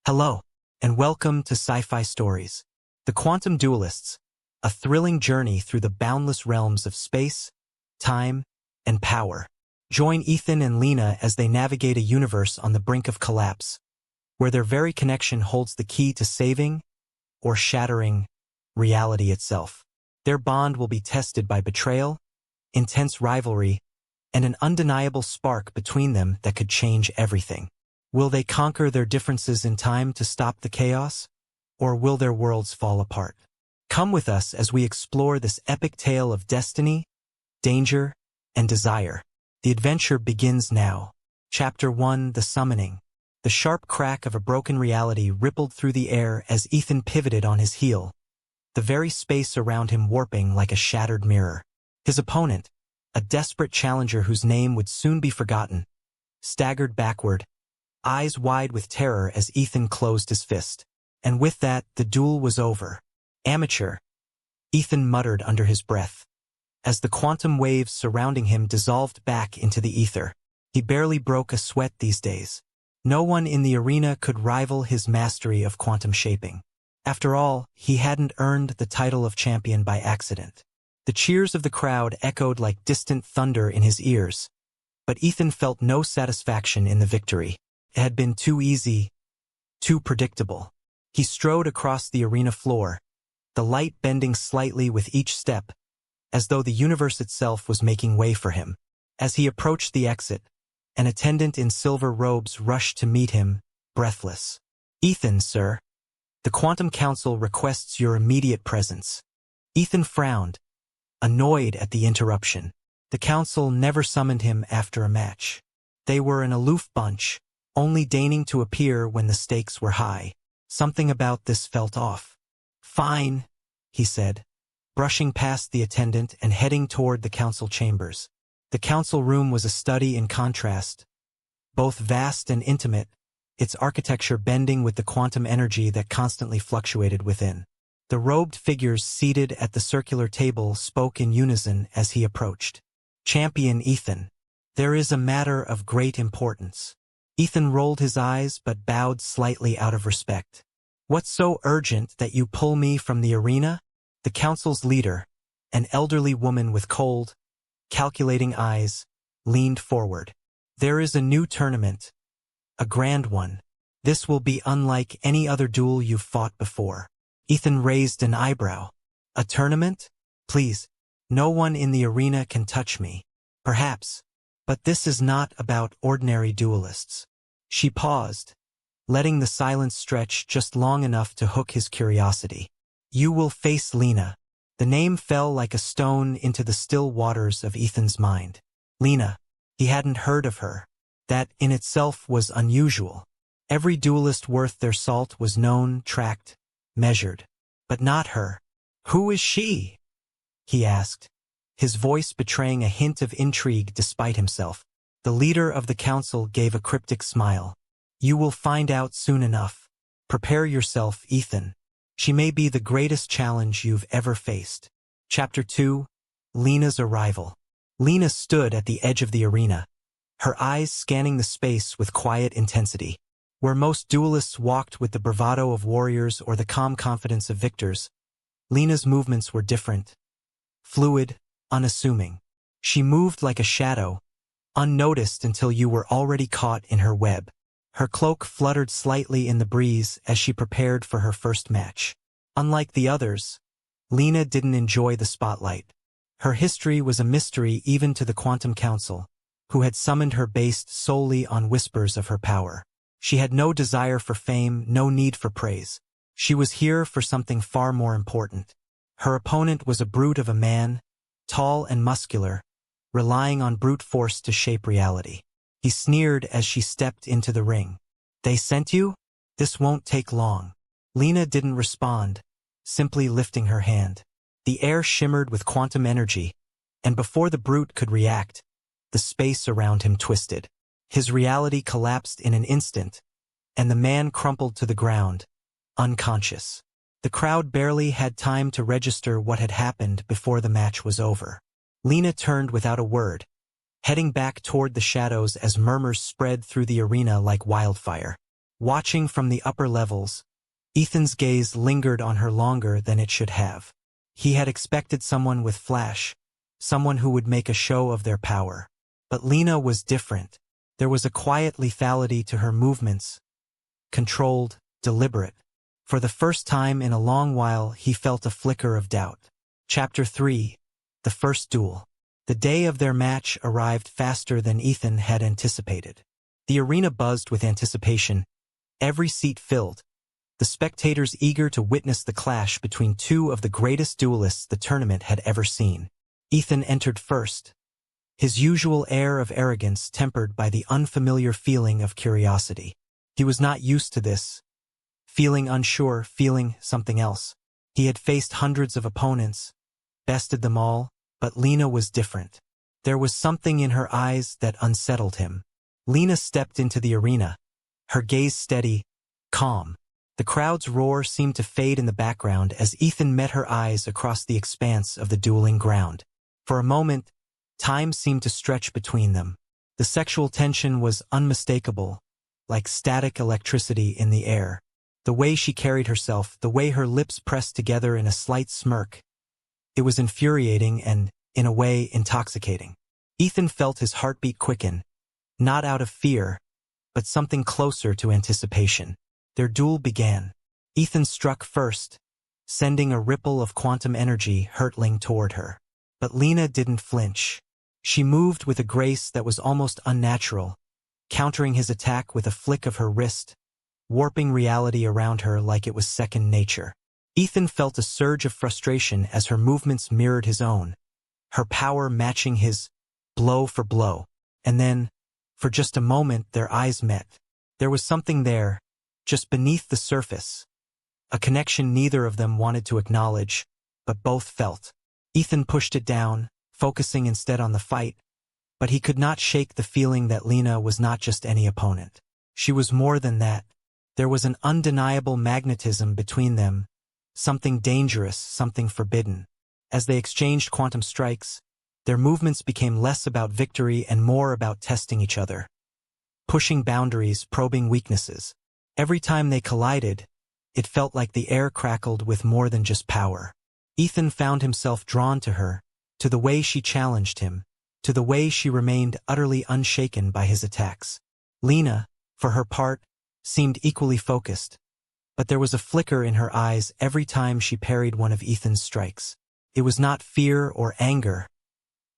Hello, and welcome to Sci-Fi Stories, the Quantum Duelists, a thrilling journey through the boundless realms of space, time, and power. Join Ethan and Lena as they navigate a universe on the brink of collapse, where their very connection holds the key to saving or shattering reality itself. Their bond will be tested by betrayal, intense rivalry, and an undeniable spark between them that could change everything. Will they conquer their differences in time to stop the chaos, or will their worlds fall apart? Come with us as we explore this epic tale of destiny, danger, and desire. The adventure begins now. Chapter 1: The Summoning. The sharp crack of a broken reality rippled through the air as Ethan pivoted on his heel, the very space around him warping like a shattered mirror. His opponent, a desperate challenger whose name would soon be forgotten, staggered backward, eyes wide with terror as Ethan closed his fist. And with that, the duel was over. Amateur, Ethan muttered under his breath, as the quantum waves surrounding him dissolved back into the ether. He barely broke a sweat these days. No one in the arena could rival his mastery of quantum shaping. After all, he hadn't earned the title of champion by accident. The cheers of the crowd echoed like distant thunder in his ears, but Ethan felt no satisfaction in the victory. It had been too easy, too predictable. He strode across the arena floor, the light bending slightly with each step, as though the universe itself was making way for him. As he approached the exit, an attendant in silver robes rushed to meet him, breathless. "Ethan, sir. The Quantum Council requests your immediate presence." Ethan frowned, annoyed at the interruption. The council never summoned him after a match. They were an aloof bunch, only deigning to appear when the stakes were high. Something about this felt off. "Fine," he said, brushing past the attendant and heading toward the council chambers. The council room was a study in contrast, both vast and intimate, its architecture bending with the quantum energy that constantly fluctuated within. The robed figures seated at the circular table spoke in unison as he approached. "Champion Ethan, there is a matter of great importance." Ethan rolled his eyes but bowed slightly out of respect. "What's so urgent that you pull me from the arena?" The council's leader, an elderly woman with cold, calculating eyes, leaned forward. "There is a new tournament, a grand one. This will be unlike any other duel you've fought before." Ethan raised an eyebrow. "A tournament? Please, no one in the arena can touch me." "Perhaps. But this is not about ordinary duelists." She paused, letting the silence stretch just long enough to hook his curiosity. "You will face Lena." The name fell like a stone into the still waters of Ethan's mind. Lena. He hadn't heard of her. That in itself was unusual. Every duelist worth their salt was known, tracked, measured. But not her. "Who is she?" he asked, his voice betraying a hint of intrigue despite himself. The leader of the council gave a cryptic smile. "You will find out soon enough. Prepare yourself, Ethan. She may be the greatest challenge you've ever faced." Chapter 2: Lena's Arrival. Lena stood at the edge of the arena, her eyes scanning the space with quiet intensity. Where most duelists walked with the bravado of warriors or the calm confidence of victors, Lena's movements were different. Fluid, unassuming. She moved like a shadow, unnoticed until you were already caught in her web. Her cloak fluttered slightly in the breeze as she prepared for her first match. Unlike the others, Lena didn't enjoy the spotlight. Her history was a mystery even to the Quantum Council, who had summoned her based solely on whispers of her power. She had no desire for fame, no need for praise. She was here for something far more important. Her opponent was a brute of a man, tall and muscular, relying on brute force to shape reality. He sneered as she stepped into the ring. "They sent you? This won't take long." Lena didn't respond, simply lifting her hand. The air shimmered with quantum energy, and before the brute could react, the space around him twisted. His reality collapsed in an instant, and the man crumpled to the ground, unconscious. The crowd barely had time to register what had happened before the match was over. Lena turned without a word, heading back toward the shadows as murmurs spread through the arena like wildfire. Watching from the upper levels, Ethan's gaze lingered on her longer than it should have. He had expected someone with flash, someone who would make a show of their power. But Lena was different. There was a quiet lethality to her movements, controlled, deliberate. For the first time in a long while, he felt a flicker of doubt. Chapter 3. The First Duel. The day of their match arrived faster than Ethan had anticipated. The arena buzzed with anticipation, every seat filled, the spectators eager to witness the clash between two of the greatest duelists the tournament had ever seen. Ethan entered first, his usual air of arrogance tempered by the unfamiliar feeling of curiosity. He was not used to this, feeling unsure, feeling something else. He had faced hundreds of opponents, bested them all, but Lena was different. There was something in her eyes that unsettled him. Lena stepped into the arena, her gaze steady, calm. The crowd's roar seemed to fade in the background as Ethan met her eyes across the expanse of the dueling ground. For a moment, time seemed to stretch between them. The sexual tension was unmistakable, like static electricity in the air. The way she carried herself, the way her lips pressed together in a slight smirk, it was infuriating and, in a way, intoxicating. Ethan felt his heartbeat quicken, not out of fear, but something closer to anticipation. Their duel began. Ethan struck first, sending a ripple of quantum energy hurtling toward her. But Lena didn't flinch. She moved with a grace that was almost unnatural, countering his attack with a flick of her wrist, warping reality around her like it was second nature. Ethan felt a surge of frustration as her movements mirrored his own, her power matching his, blow for blow. And then, for just a moment, their eyes met. There was something there, just beneath the surface, a connection neither of them wanted to acknowledge, but both felt. Ethan pushed it down, focusing instead on the fight, but he could not shake the feeling that Lena was not just any opponent. She was more than that. There was an undeniable magnetism between them, something dangerous, something forbidden. As they exchanged quantum strikes, their movements became less about victory and more about testing each other, pushing boundaries, probing weaknesses. Every time they collided, it felt like the air crackled with more than just power. Ethan found himself drawn to her, to the way she challenged him, to the way she remained utterly unshaken by his attacks. Lena, for her part, seemed equally focused, but there was a flicker in her eyes every time she parried one of Ethan's strikes. It was not fear or anger.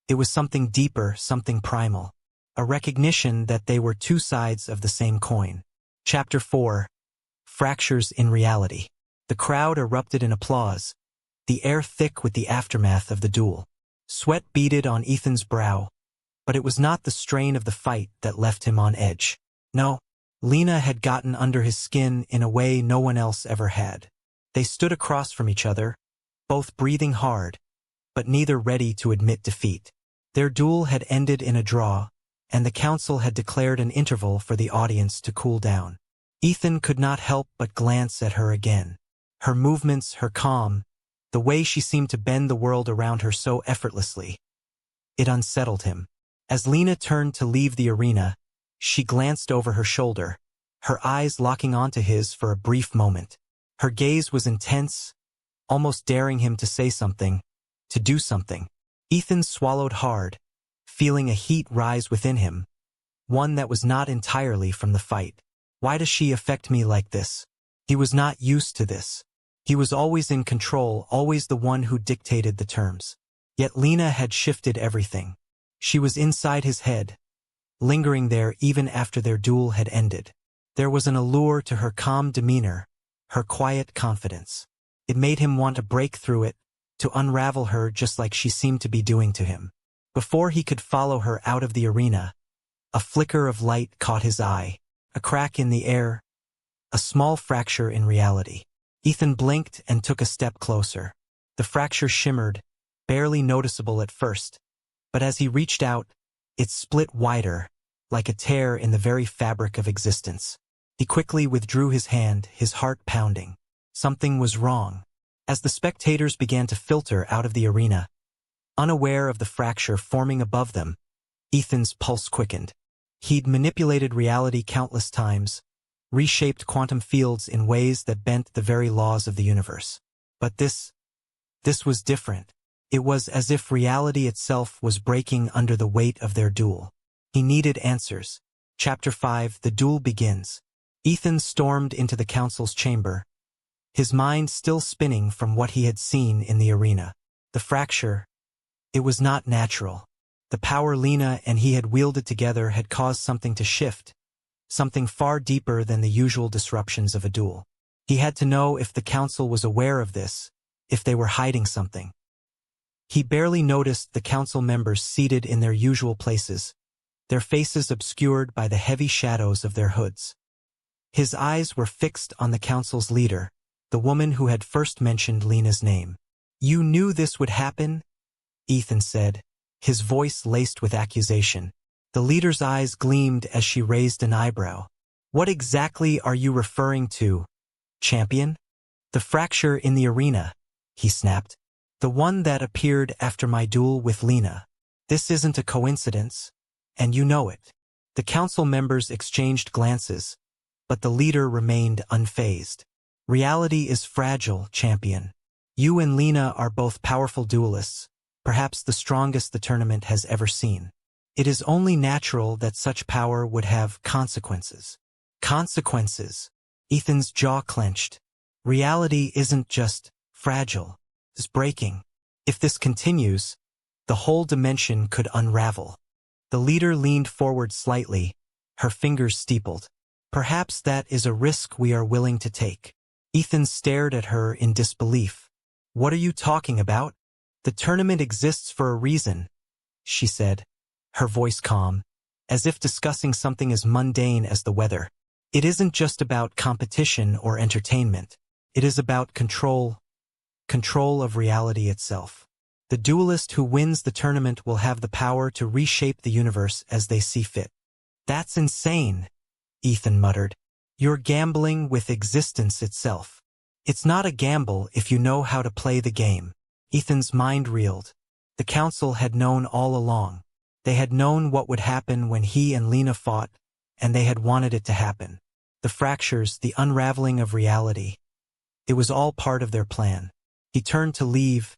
It was something deeper, something primal, a recognition that they were two sides of the same coin. Chapter 4. Fractures in Reality. The crowd erupted in applause, the air thick with the aftermath of the duel. Sweat beaded on Ethan's brow, but it was not the strain of the fight that left him on edge. No, Lena had gotten under his skin in a way no one else ever had. They stood across from each other, both breathing hard, but neither ready to admit defeat. Their duel had ended in a draw, and the council had declared an interval for the audience to cool down. Ethan could not help but glance at her again. Her movements, her calm, the way she seemed to bend the world around her so effortlessly. It unsettled him. As Lena turned to leave the arena, she glanced over her shoulder, her eyes locking onto his for a brief moment. Her gaze was intense, almost daring him to say something, to do something. Ethan swallowed hard, feeling a heat rise within him, one that was not entirely from the fight. Why does she affect me like this? He was not used to this. He was always in control, always the one who dictated the terms. Yet Lena had shifted everything. She was inside his head, lingering there even after their duel had ended. There was an allure to her calm demeanor, her quiet confidence. It made him want to break through it, to unravel her just like she seemed to be doing to him. Before he could follow her out of the arena, a flicker of light caught his eye, a crack in the air, a small fracture in reality. Ethan blinked and took a step closer. The fracture shimmered, barely noticeable at first, but as he reached out, it split wider, like a tear in the very fabric of existence. He quickly withdrew his hand, his heart pounding. Something was wrong. As the spectators began to filter out of the arena, unaware of the fracture forming above them, Ethan's pulse quickened. He'd manipulated reality countless times, reshaped quantum fields in ways that bent the very laws of the universe. But this was different. It was as if reality itself was breaking under the weight of their duel. He needed answers. Chapter 5, The Duel Begins. Ethan stormed into the council's chamber, his mind still spinning from what he had seen in the arena. The fracture, it was not natural. The power Lena and he had wielded together had caused something to shift, something far deeper than the usual disruptions of a duel. He had to know if the council was aware of this, if they were hiding something. He barely noticed the council members seated in their usual places, their faces obscured by the heavy shadows of their hoods. His eyes were fixed on the council's leader, the woman who had first mentioned Lena's name. "You knew this would happen?" Ethan said, his voice laced with accusation. The leader's eyes gleamed as she raised an eyebrow. "What exactly are you referring to, champion?" "The fracture in the arena," he snapped. "The one that appeared after my duel with Lena. This isn't a coincidence, and you know it." The council members exchanged glances, but the leader remained unfazed. "Reality is fragile, champion. You and Lena are both powerful duelists, perhaps the strongest the tournament has ever seen. It is only natural that such power would have consequences." Consequences? Ethan's jaw clenched. Reality isn't just fragile, it's breaking. If this continues, the whole dimension could unravel. The leader leaned forward slightly, her fingers steepled. "Perhaps that is a risk we are willing to take." Ethan stared at her in disbelief. "What are you talking about?" "The tournament exists for a reason," she said, her voice calm, as if discussing something as mundane as the weather. "It isn't just about competition or entertainment. It is about control of reality itself. The duelist who wins the tournament will have the power to reshape the universe as they see fit." "That's insane," Ethan muttered. "You're gambling with existence itself." "It's not a gamble if you know how to play the game." Ethan's mind reeled. The council had known all along. They had known what would happen when he and Lena fought, and they had wanted it to happen. The fractures, the unraveling of reality. It was all part of their plan. He turned to leave,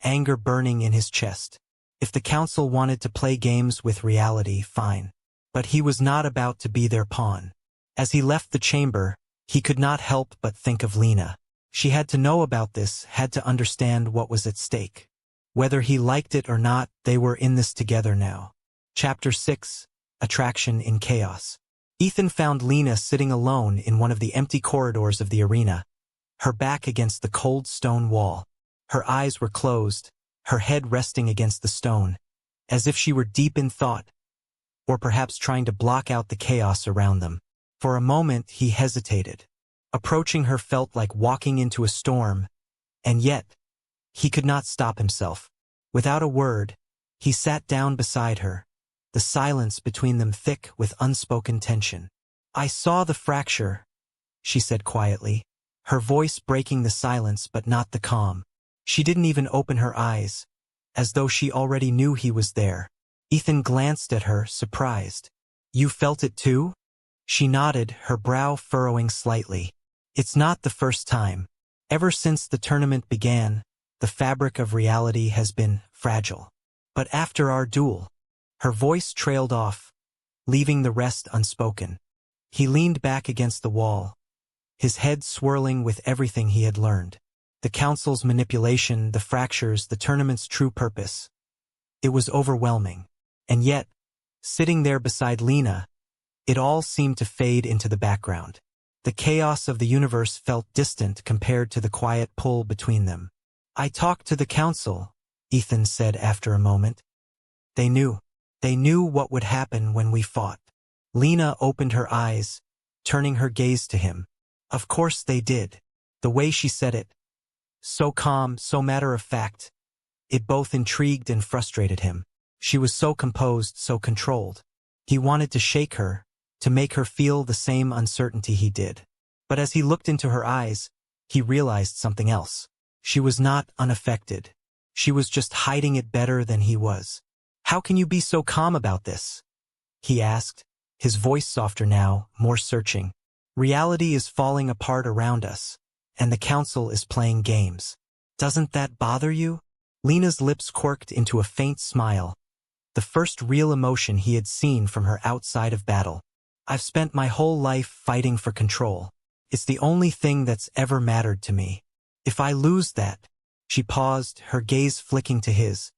anger burning in his chest. If the council wanted to play games with reality, fine. But he was not about to be their pawn. As he left the chamber, he could not help but think of Lena. She had to know about this, had to understand what was at stake. Whether he liked it or not, they were in this together now. Chapter 6, Attraction in Chaos. Ethan found Lena sitting alone in one of the empty corridors of the arena, her back against the cold stone wall. Her eyes were closed, her head resting against the stone, as if she were deep in thought, or perhaps trying to block out the chaos around them. For a moment he hesitated. Approaching her felt like walking into a storm, and yet, he could not stop himself. Without a word, he sat down beside her, the silence between them thick with unspoken tension. "I saw the fracture," she said quietly, her voice breaking the silence but not the calm. She didn't even open her eyes, as though she already knew he was there. Ethan glanced at her, surprised. "You felt it too?" She nodded, her brow furrowing slightly. "It's not the first time. Ever since the tournament began, the fabric of reality has been fragile. But after our duel," her voice trailed off, leaving the rest unspoken. He leaned back against the wall, his head swirling with everything he had learned. The council's manipulation, the fractures, the tournament's true purpose. It was overwhelming. And yet, sitting there beside Lena, it all seemed to fade into the background. The chaos of the universe felt distant compared to the quiet pull between them. "I talked to the council," Ethan said after a moment. They knew what would happen when we fought." Lena opened her eyes, turning her gaze to him. Of course they did. The way she said it, so calm, so matter-of-fact, it both intrigued and frustrated him. She was so composed, so controlled. He wanted to shake her, to make her feel the same uncertainty he did. But as he looked into her eyes, he realized something else. She was not unaffected. She was just hiding it better than he was. "How can you be so calm about this?" he asked, his voice softer now, more searching. Reality is falling apart around us, and the council is playing games. Doesn't that bother you? Lena's lips quirked into a faint smile, the first real emotion he had seen from her outside of battle. I've spent my whole life fighting for control. It's the only thing that's ever mattered to me. If I lose that, she paused, her gaze flicking to his,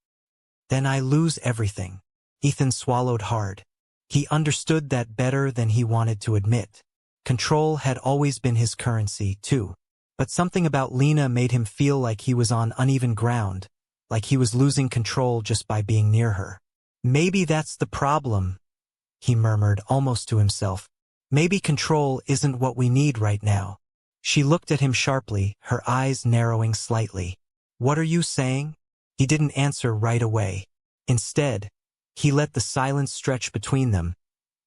then I lose everything. Ethan swallowed hard. He understood that better than he wanted to admit. Control had always been his currency, too. But something about Lena made him feel like he was on uneven ground, like he was losing control just by being near her. Maybe that's the problem, he murmured almost to himself. Maybe control isn't what we need right now. She looked at him sharply, her eyes narrowing slightly. What are you saying? He didn't answer right away. Instead, he let the silence stretch between them,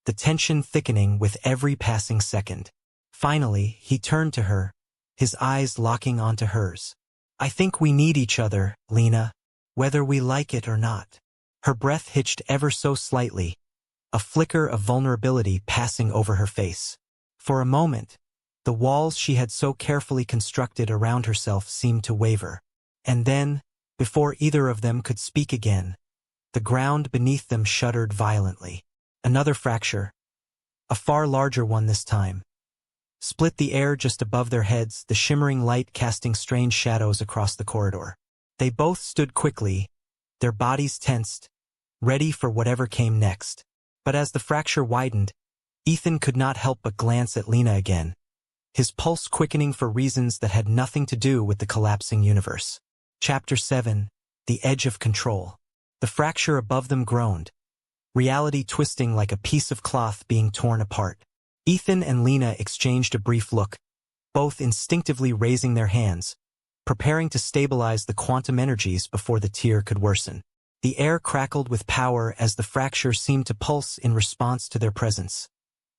the tension thickening with every passing second. Finally, he turned to her, his eyes locking onto hers. I think we need each other, Lena, whether we like it or not. Her breath hitched ever so slightly, a flicker of vulnerability passing over her face. For a moment, the walls she had so carefully constructed around herself seemed to waver. And then, before either of them could speak again, the ground beneath them shuddered violently. Another fracture, a far larger one this time, split the air just above their heads, the shimmering light casting strange shadows across the corridor. They both stood quickly, their bodies tensed, ready for whatever came next. But as the fracture widened, Ethan could not help but glance at Lena again, his pulse quickening for reasons that had nothing to do with the collapsing universe. Chapter 7, The Edge of Control. The fracture above them groaned, reality twisting like a piece of cloth being torn apart. Ethan and Lena exchanged a brief look, both instinctively raising their hands, preparing to stabilize the quantum energies before the tear could worsen. The air crackled with power as the fracture seemed to pulse in response to their presence,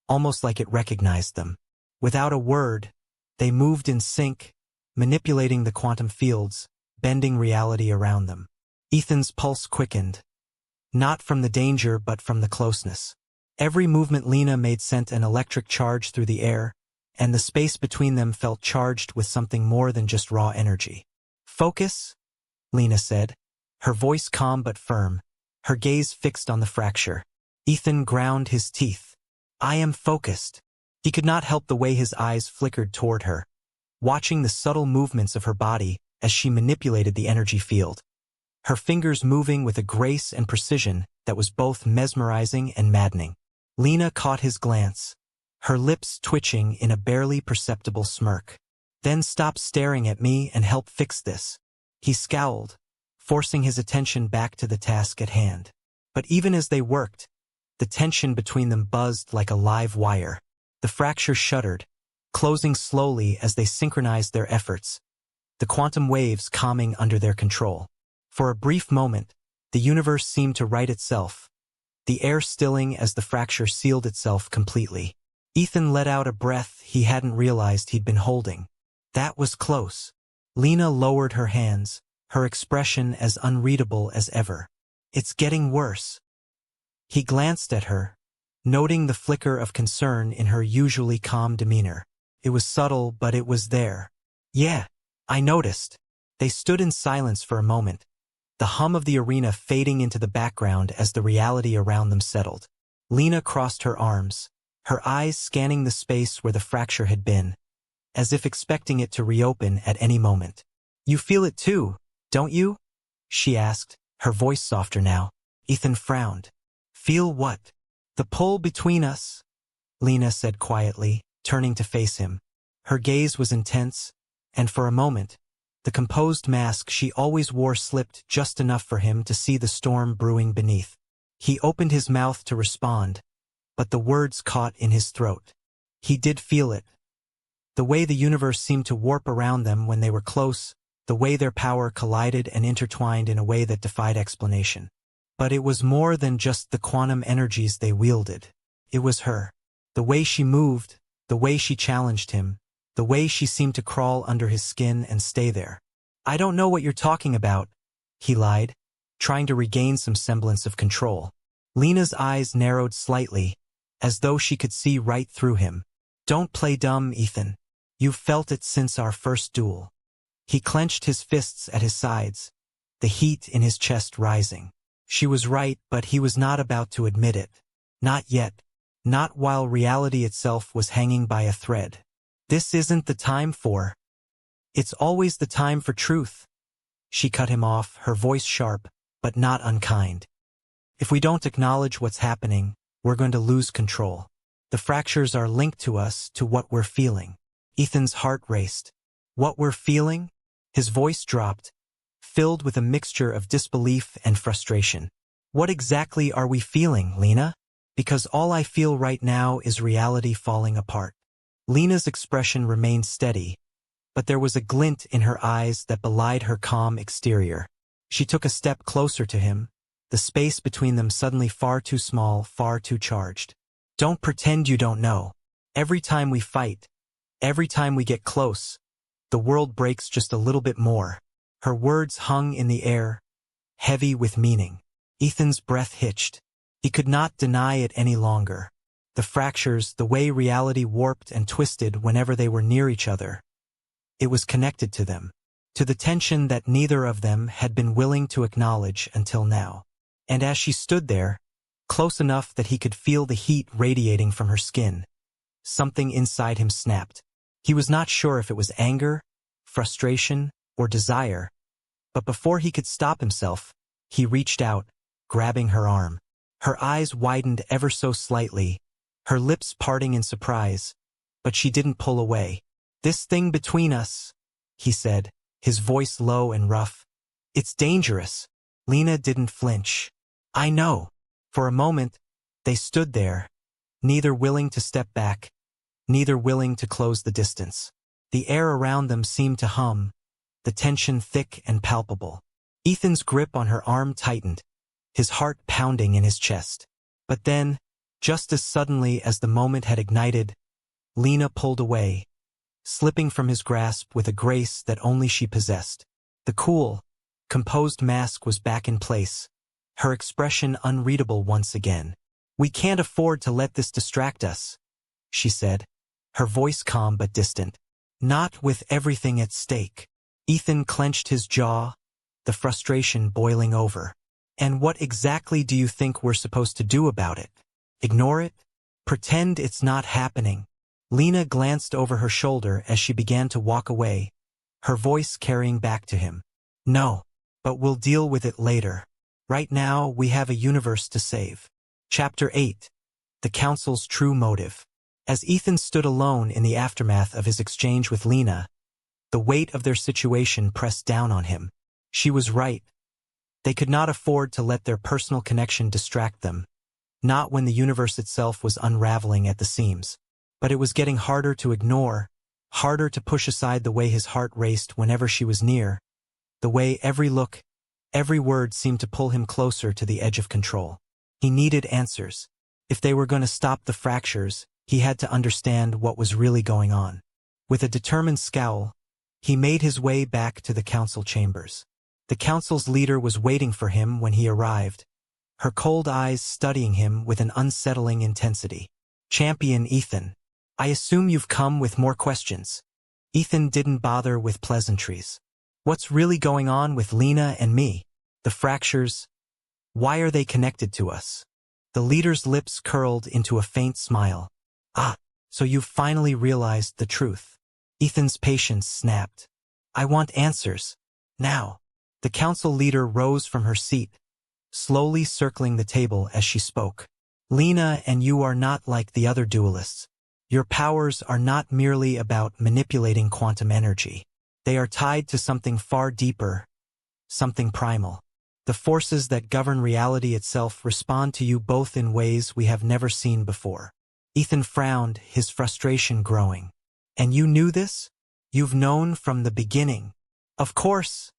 almost like it recognized them. Without a word, they moved in sync, manipulating the quantum fields, bending reality around them. Ethan's pulse quickened, not from the danger but from the closeness. Every movement Lena made sent an electric charge through the air, and the space between them felt charged with something more than just raw energy. Focus, Lena said, her voice calm but firm, her gaze fixed on the fracture. Ethan ground his teeth. I am focused. He could not help the way his eyes flickered toward her, watching the subtle movements of her body as she manipulated the energy field, her fingers moving with a grace and precision that was both mesmerizing and maddening. Lena caught his glance, her lips twitching in a barely perceptible smirk. Then stop staring at me and help fix this. He scowled, forcing his attention back to the task at hand. But even as they worked, the tension between them buzzed like a live wire. The fracture shuddered, closing slowly as they synchronized their efforts, the quantum waves calming under their control. For a brief moment, the universe seemed to right itself, the air stilling as the fracture sealed itself completely. Ethan let out a breath he hadn't realized he'd been holding. That was close. Lena lowered her hands, her expression as unreadable as ever. It's getting worse. He glanced at her, noting the flicker of concern in her usually calm demeanor. It was subtle, but it was there. Yeah, I noticed. They stood in silence for a moment, the hum of the arena fading into the background as the reality around them settled. Lena crossed her arms, her eyes scanning the space where the fracture had been, as if expecting it to reopen at any moment. You feel it too, don't you? She asked, her voice softer now. Ethan frowned. Feel what? The pull between us, Lena said quietly, turning to face him. Her gaze was intense, and for a moment, the composed mask she always wore slipped just enough for him to see the storm brewing beneath. He opened his mouth to respond, but the words caught in his throat. He did feel it. The way the universe seemed to warp around them when they were close, the way their power collided and intertwined in a way that defied explanation. But it was more than just the quantum energies they wielded. It was her. The way she moved, the way she challenged him, the way she seemed to crawl under his skin and stay there. I don't know what you're talking about, he lied, trying to regain some semblance of control. Lena's eyes narrowed slightly, as though she could see right through him. Don't play dumb, Ethan. You've felt it since our first duel. He clenched his fists at his sides, the heat in his chest rising. She was right, but he was not about to admit it. Not yet. Not while reality itself was hanging by a thread. This isn't the time for. It's always the time for truth. She cut him off, her voice sharp, but not unkind. If we don't acknowledge what's happening, we're going to lose control. The fractures are linked to us, to what we're feeling. Ethan's heart raced. What we're feeling? His voice dropped, filled with a mixture of disbelief and frustration. What exactly are we feeling, Lena? Because all I feel right now is reality falling apart. Lena's expression remained steady, but there was a glint in her eyes that belied her calm exterior. She took a step closer to him, the space between them suddenly far too small, far too charged. Don't pretend you don't know. Every time we fight, every time we get close, the world breaks just a little bit more. Her words hung in the air, heavy with meaning. Ethan's breath hitched. He could not deny it any longer. The fractures, the way reality warped and twisted whenever they were near each other. It was connected to them, to the tension that neither of them had been willing to acknowledge until now. And as she stood there, close enough that he could feel the heat radiating from her skin, something inside him snapped. He was not sure if it was anger, frustration, or desire, but before he could stop himself, he reached out, grabbing her arm. Her eyes widened ever so slightly, her lips parting in surprise, but she didn't pull away. This thing between us, he said, his voice low and rough. It's dangerous. Lena didn't flinch. I know. For a moment, they stood there, neither willing to step back, neither willing to close the distance. The air around them seemed to hum, the tension thick and palpable. Ethan's grip on her arm tightened, his heart pounding in his chest. But then, just as suddenly as the moment had ignited, Lena pulled away, slipping from his grasp with a grace that only she possessed. The cool, composed mask was back in place, her expression unreadable once again. We can't afford to let this distract us, she said, her voice calm but distant. Not with everything at stake. Ethan clenched his jaw, the frustration boiling over. And what exactly do you think we're supposed to do about it? Ignore it? Pretend it's not happening? Lena glanced over her shoulder as she began to walk away, her voice carrying back to him. No, but we'll deal with it later. Right now, we have a universe to save. Chapter 8. The Council's True Motive. As Ethan stood alone in the aftermath of his exchange with Lena, the weight of their situation pressed down on him. She was right. They could not afford to let their personal connection distract them, not when the universe itself was unraveling at the seams. But it was getting harder to ignore, harder to push aside the way his heart raced whenever she was near, the way every look, every word seemed to pull him closer to the edge of control. He needed answers. If they were going to stop the fractures, he had to understand what was really going on. With a determined scowl, he made his way back to the council chambers. The council's leader was waiting for him when he arrived, her cold eyes studying him with an unsettling intensity. Champion Ethan, I assume you've come with more questions. Ethan didn't bother with pleasantries. What's really going on with Lena and me? The fractures? Why are they connected to us? The leader's lips curled into a faint smile. Ah, so you've finally realized the truth. Ethan's patience snapped. I want answers. Now. The council leader rose from her seat, slowly circling the table as she spoke. Lena and you are not like the other duelists. Your powers are not merely about manipulating quantum energy. They are tied to something far deeper, something primal. The forces that govern reality itself respond to you both in ways we have never seen before. Ethan frowned, his frustration growing. And you knew this? You've known from the beginning. Of course,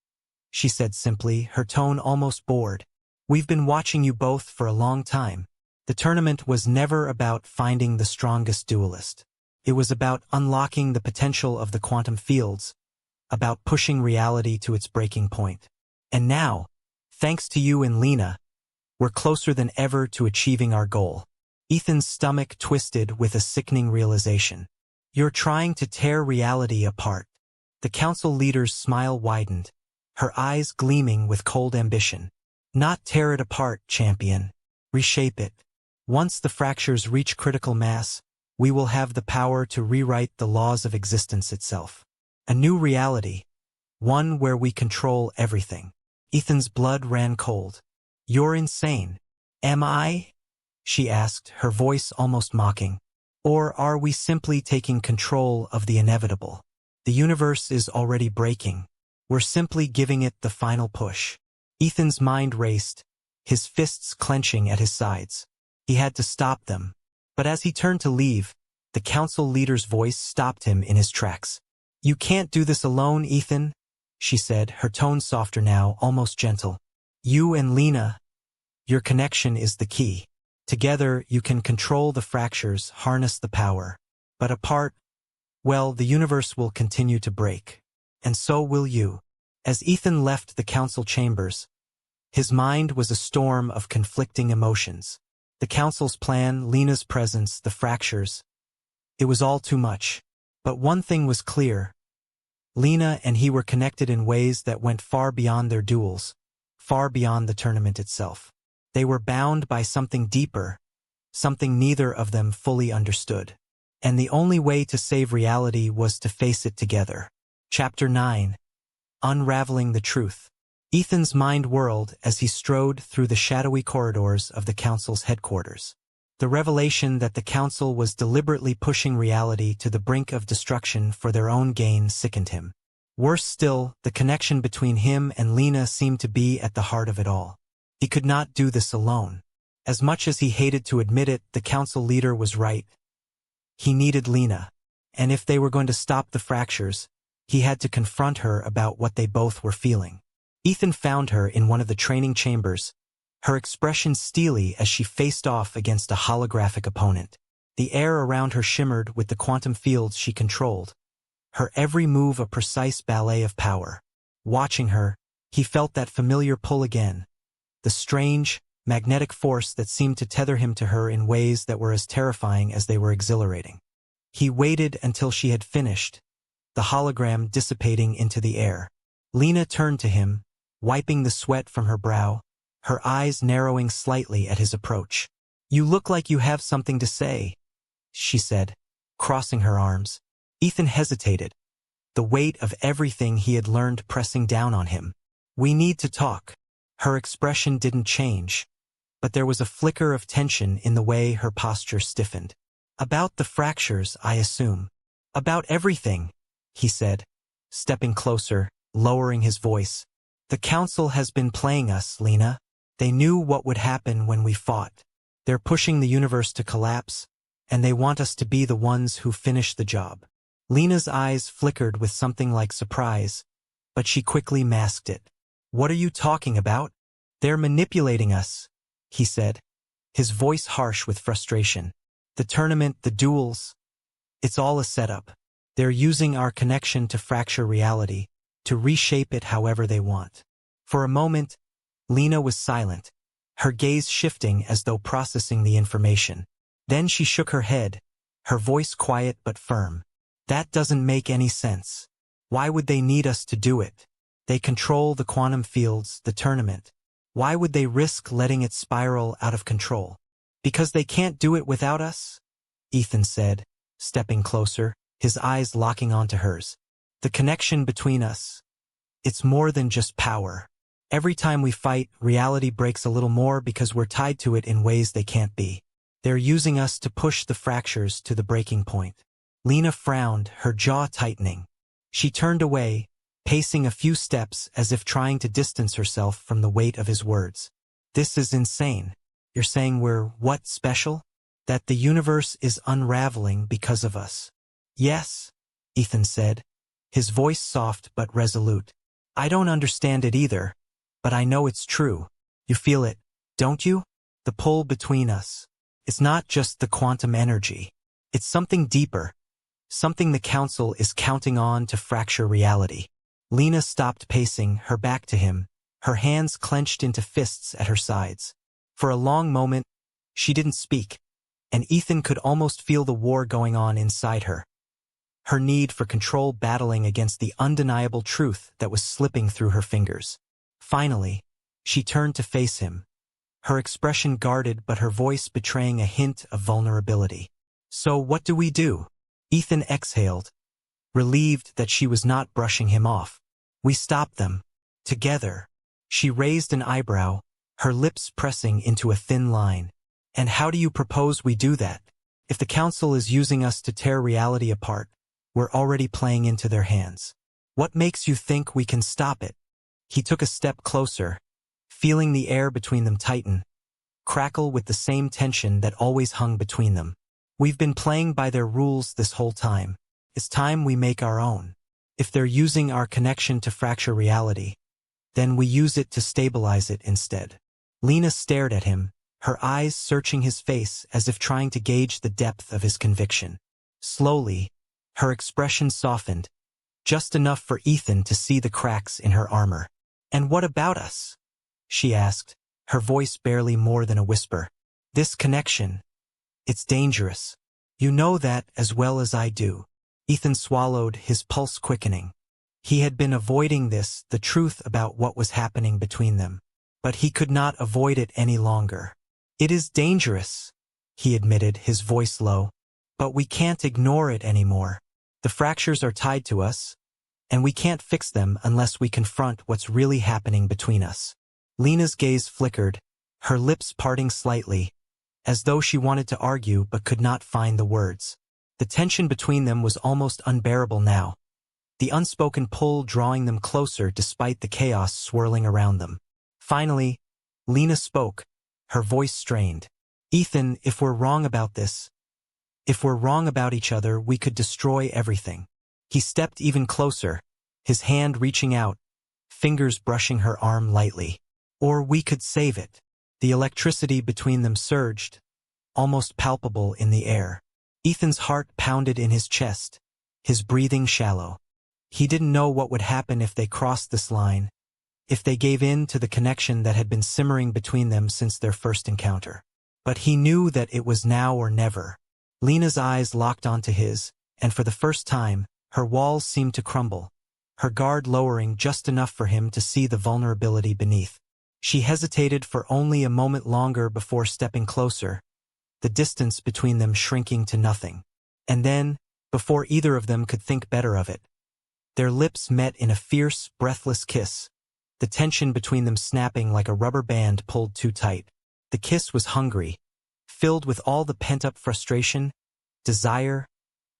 she said simply, her tone almost bored. We've been watching you both for a long time. The tournament was never about finding the strongest duelist. It was about unlocking the potential of the quantum fields, about pushing reality to its breaking point. And now, thanks to you and Lena, we're closer than ever to achieving our goal. Ethan's stomach twisted with a sickening realization. You're trying to tear reality apart. The council leader's smile widened, her eyes gleaming with cold ambition. Not tear it apart, champion. Reshape it. Once the fractures reach critical mass, we will have the power to rewrite the laws of existence itself. A new reality. One where we control everything. Ethan's blood ran cold. You're insane. Am I? She asked, her voice almost mocking. Or are we simply taking control of the inevitable? The universe is already breaking. We're simply giving it the final push. Ethan's mind raced, his fists clenching at his sides. He had to stop them. But as he turned to leave, the council leader's voice stopped him in his tracks. You can't do this alone, Ethan, she said, her tone softer now, almost gentle. You and Lena, your connection is the key. Together, you can control the fractures, harness the power. But apart, well, the universe will continue to break. And so will you. As Ethan left the council chambers, his mind was a storm of conflicting emotions. The council's plan, Lena's presence, the fractures. It was all too much. But one thing was clear. Lena and he were connected in ways that went far beyond their duels, far beyond the tournament itself. They were bound by something deeper, something neither of them fully understood. And the only way to save reality was to face it together. Chapter 9. Unraveling the Truth. Ethan's mind whirled as he strode through the shadowy corridors of the council's headquarters. The revelation that the council was deliberately pushing reality to the brink of destruction for their own gain sickened him. Worse still, the connection between him and Lena seemed to be at the heart of it all. He could not do this alone. As much as he hated to admit it, the council leader was right. He needed Lena. And if they were going to stop the fractures, he had to confront her about what they both were feeling. Ethan found her in one of the training chambers, her expression steely as she faced off against a holographic opponent. The air around her shimmered with the quantum fields she controlled, her every move a precise ballet of power. Watching her, he felt that familiar pull again, the strange, magnetic force that seemed to tether him to her in ways that were as terrifying as they were exhilarating. He waited until she had finished, the hologram dissipating into the air. Lena turned to him, wiping the sweat from her brow, her eyes narrowing slightly at his approach. You look like you have something to say, she said, crossing her arms. Ethan hesitated, the weight of everything he had learned pressing down on him. We need to talk. Her expression didn't change, but there was a flicker of tension in the way her posture stiffened. About the fractures, I assume. About everything, he said, stepping closer, lowering his voice. The council has been playing us, Lena. They knew what would happen when we fought. They're pushing the universe to collapse, and they want us to be the ones who finish the job. Lena's eyes flickered with something like surprise, but she quickly masked it. What are you talking about? They're manipulating us, he said, his voice harsh with frustration. The tournament, the duels, it's all a setup. They're using our connection to fracture reality, to reshape it however they want. For a moment, Lena was silent, her gaze shifting as though processing the information. Then she shook her head, her voice quiet but firm. That doesn't make any sense. Why would they need us to do it? They control the quantum fields, the tournament. Why would they risk letting it spiral out of control? Because they can't do it without us? Ethan said, stepping closer, his eyes locking onto hers. The connection between us. It's more than just power. Every time we fight, reality breaks a little more because we're tied to it in ways they can't be. They're using us to push the fractures to the breaking point. Lena frowned, her jaw tightening. She turned away, pacing a few steps as if trying to distance herself from the weight of his words. This is insane. You're saying we're what special? That the universe is unraveling because of us. Yes, Ethan said, his voice soft but resolute. I don't understand it either, but I know it's true. You feel it, don't you? The pull between us. It's not just the quantum energy. It's something deeper. Something the council is counting on to fracture reality. Lena stopped pacing, her back to him, her hands clenched into fists at her sides. For a long moment, she didn't speak, and Ethan could almost feel the war going on inside her. her need for control battling against the undeniable truth that was slipping through her fingers. Finally, she turned to face him, her expression guarded but her voice betraying a hint of vulnerability. "So what do we do?" Ethan exhaled, relieved that she was not brushing him off. "We stop them. Together." She raised an eyebrow, her lips pressing into a thin line. "And how do you propose we do that? If the Council is using us to tear reality apart, we're already playing into their hands. What makes you think we can stop it?" He took a step closer, feeling the air between them tighten, crackle with the same tension that always hung between them. "We've been playing by their rules this whole time. It's time we make our own. If they're using our connection to fracture reality, then we use it to stabilize it instead." Lena stared at him, her eyes searching his face as if trying to gauge the depth of his conviction. Slowly, her expression softened, just enough for Ethan to see the cracks in her armor. "And what about us?" she asked, her voice barely more than a whisper. "This connection, it's dangerous. You know that as well as I do." Ethan swallowed, his pulse quickening. He had been avoiding this, the truth about what was happening between them. But he could not avoid it any longer. "It is dangerous," he admitted, his voice low. "But we can't ignore it anymore. The fractures are tied to us, and we can't fix them unless we confront what's really happening between us." Lena's gaze flickered, her lips parting slightly, as though she wanted to argue but could not find the words. The tension between them was almost unbearable now, the unspoken pull drawing them closer despite the chaos swirling around them. Finally, Lena spoke, her voice strained. "Ethan, if we're wrong about this, if we're wrong about each other, we could destroy everything." He stepped even closer, his hand reaching out, fingers brushing her arm lightly. "Or we could save it." The electricity between them surged, almost palpable in the air. Ethan's heart pounded in his chest, his breathing shallow. He didn't know what would happen if they crossed this line, if they gave in to the connection that had been simmering between them since their first encounter. But he knew that it was now or never. Lena's eyes locked onto his, and for the first time, her walls seemed to crumble, her guard lowering just enough for him to see the vulnerability beneath. She hesitated for only a moment longer before stepping closer, the distance between them shrinking to nothing. And then, before either of them could think better of it, their lips met in a fierce, breathless kiss, the tension between them snapping like a rubber band pulled too tight. The kiss was hungry, filled with all the pent-up frustration, desire,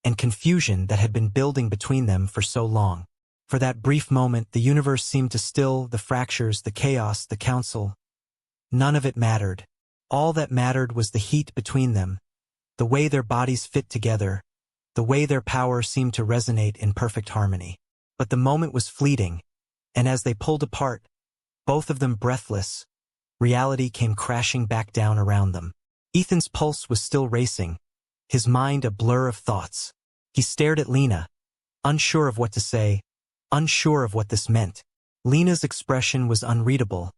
and confusion that had been building between them for so long. For that brief moment, the universe seemed to still, the fractures, the chaos, the council. None of it mattered. All that mattered was the heat between them, the way their bodies fit together, the way their power seemed to resonate in perfect harmony. But the moment was fleeting, and as they pulled apart, both of them breathless, reality came crashing back down around them. Ethan's pulse was still racing, his mind a blur of thoughts. He stared at Lena, unsure of what to say, unsure of what this meant. Lena's expression was unreadable,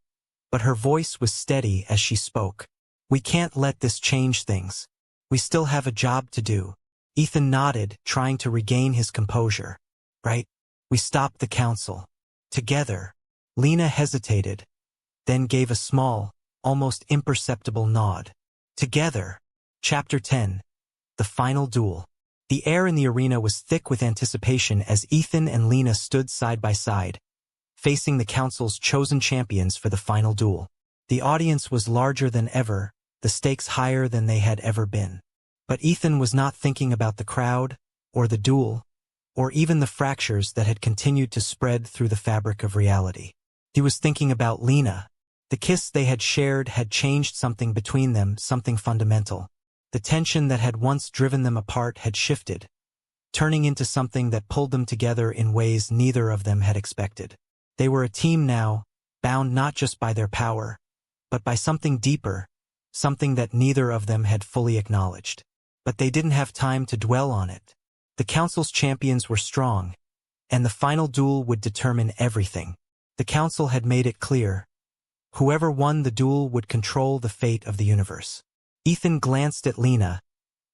but her voice was steady as she spoke. "We can't let this change things. We still have a job to do." Ethan nodded, trying to regain his composure. "Right? We stop the council. Together." Lena hesitated, then gave a small, almost imperceptible nod. "Together." Chapter 10. The Final Duel. The air in the arena was thick with anticipation as Ethan and Lena stood side by side, facing the council's chosen champions for the final duel. The audience was larger than ever, the stakes higher than they had ever been. But Ethan was not thinking about the crowd, or the duel, or even the fractures that had continued to spread through the fabric of reality. He was thinking about Lena. The kiss they had shared had changed something between them, something fundamental. The tension that had once driven them apart had shifted, turning into something that pulled them together in ways neither of them had expected. They were a team now, bound not just by their power, but by something deeper, something that neither of them had fully acknowledged. But they didn't have time to dwell on it. The council's champions were strong, and the final duel would determine everything. The council had made it clear. Whoever won the duel would control the fate of the universe. Ethan glanced at Lena,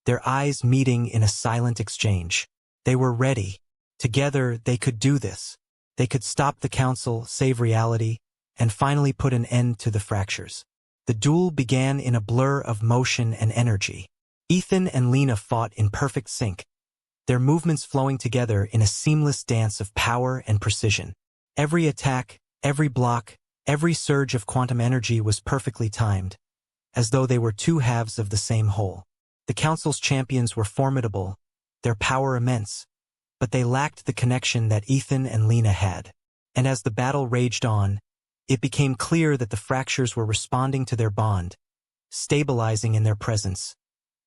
their eyes meeting in a silent exchange. They were ready. Together, they could do this. They could stop the council, save reality, and finally put an end to the fractures. The duel began in a blur of motion and energy. Ethan and Lena fought in perfect sync, their movements flowing together in a seamless dance of power and precision. Every attack, every block, every surge of quantum energy was perfectly timed, as though they were two halves of the same whole. The council's champions were formidable, their power immense, but they lacked the connection that Ethan and Lena had. And as the battle raged on, it became clear that the fractures were responding to their bond, stabilizing in their presence,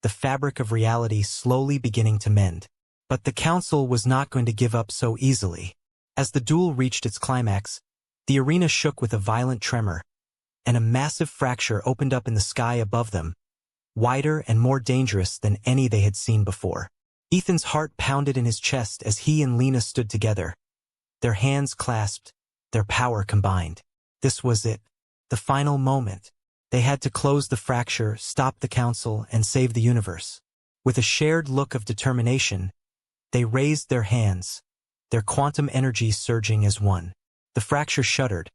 the fabric of reality slowly beginning to mend. But the council was not going to give up so easily. As the duel reached its climax, the arena shook with a violent tremor, and a massive fracture opened up in the sky above them, wider and more dangerous than any they had seen before. Ethan's heart pounded in his chest as he and Lena stood together, their hands clasped, their power combined. This was it, the final moment. They had to close the fracture, stop the council, and save the universe. With a shared look of determination, they raised their hands, their quantum energy surging as one. The fracture shuddered,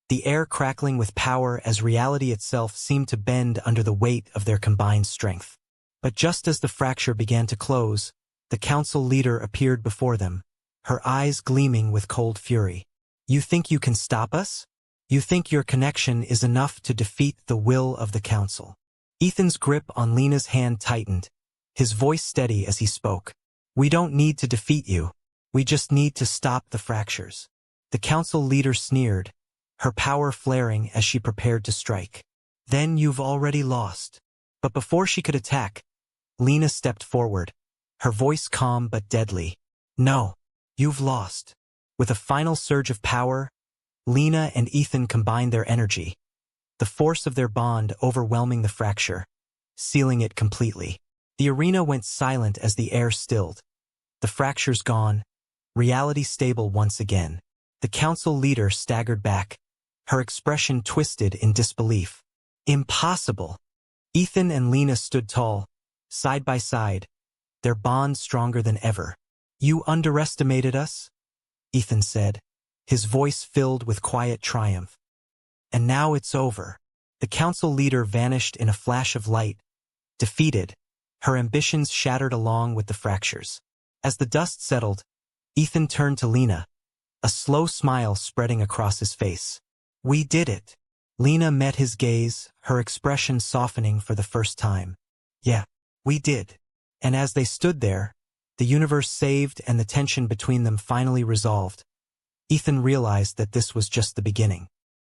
the air crackling with power as reality itself seemed to bend under the weight of their combined strength. But just as the fracture began to close, the council leader appeared before them, her eyes gleaming with cold fury. "You think you can stop us? You think your connection is enough to defeat the will of the council?" Ethan's grip on Lena's hand tightened, his voice steady as he spoke. "We don't need to defeat you. We just need to stop the fractures." The council leader sneered, her power flaring as she prepared to strike. "Then you've already lost." But before she could attack, Lena stepped forward, her voice calm but deadly. "No, you've lost." With a final surge of power, Lena and Ethan combined their energy, the force of their bond overwhelming the fracture, sealing it completely. The arena went silent as the air stilled. The fractures gone, reality stable once again. The council leader staggered back, her expression twisted in disbelief. "Impossible!" Ethan and Lena stood tall, side by side, their bond stronger than ever. "You underestimated us?" Ethan said, his voice filled with quiet triumph. "And now it's over." The council leader vanished in a flash of light, defeated, her ambitions shattered along with the fractures. As the dust settled, Ethan turned to Lena, a slow smile spreading across his face. "We did it." Lena met his gaze, her expression softening for the first time. "Yeah, we did." And as they stood there, the universe saved and the tension between them finally resolved, Ethan realized that this was just the beginning.